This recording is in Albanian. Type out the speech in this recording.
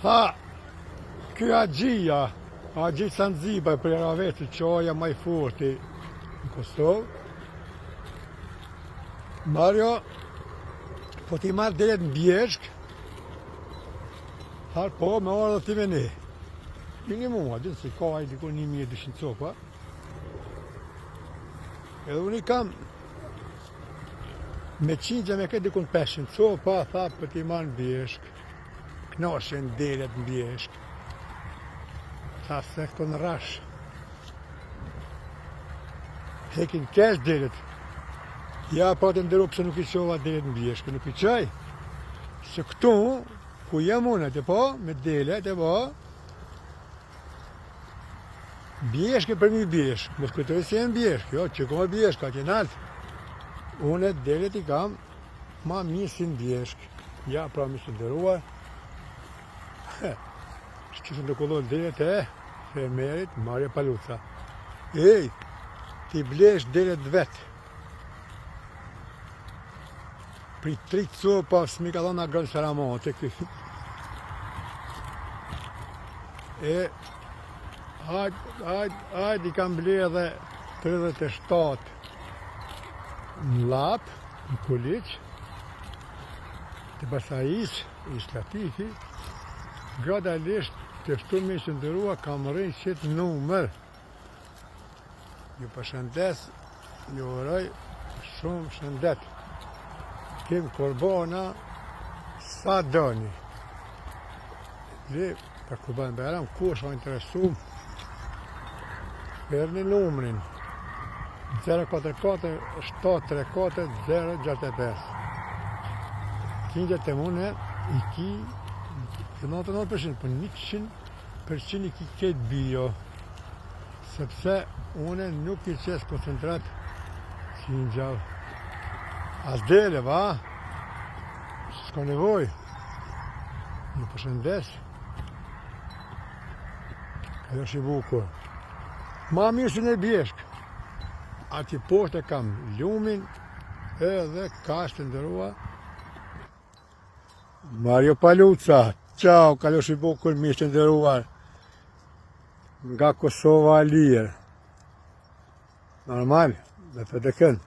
Ha, ky Axhia Zanzibar për era vetë qoja maj forti në Kosovë. Mario, po ti marrë deret në Bjeshk, tharë po me orë dhe ti me ne. Minimum, a dinë se ka a i diko 1200 copa. Edhe unë i kam me qingja me këtë dikun 500 copa, tha për ti marrë në Bjeshk. Knashen deret në Bjeshk. Tha se këto në rash. Hekin kesh deret. Ja, pa të ndëru pëse nuk i qova deret në Bjeshk, nuk i qaj. Se këtu, ku jam unë, e po, me deret, e po, Bjeshk e për mi Bjeshk, mos këtoj se jenë Bjeshk, jo, që koma Bjeshk, ka që naltë. Unë deret i kam, ma misin Bjeshk. Ja, pra mi së ndëruar. Shqisën të kullon deret e merit, Mario Paluca. Ej, ti blesh deret vetë. Pri 3 copa s'mi ka dhona grënë Saramonte këti. Hajt i kam ble edhe 37 në lapë, në kuliq, të Basajis, Islatifi, gradalisht të shtu me që ndërua kam rëjnë qëtë numër. Ju përshëndes, ju uroj shumë shëndet. Kem korbona sa doni. Dhe, për Kurban Bayram, ku është o interesum, përni numrin 044 734 065. Kinjët e mune i ki 99%, për 100% i ki ketë bio, sepse une nuk i qesë koncentrat që i gjallë. As dele, va? S'ka nevoj. Ju përshëndes. Ajo është i bukur. Ma mirë se në Bjeshk. Ati poshtë e kam lumin edhe kashtë ndërua. Mario Paluca. Ciao, kalosh i bukur, mirë të ndëruar. Nga Kosova Lirë. Normal, dhe për të kënë.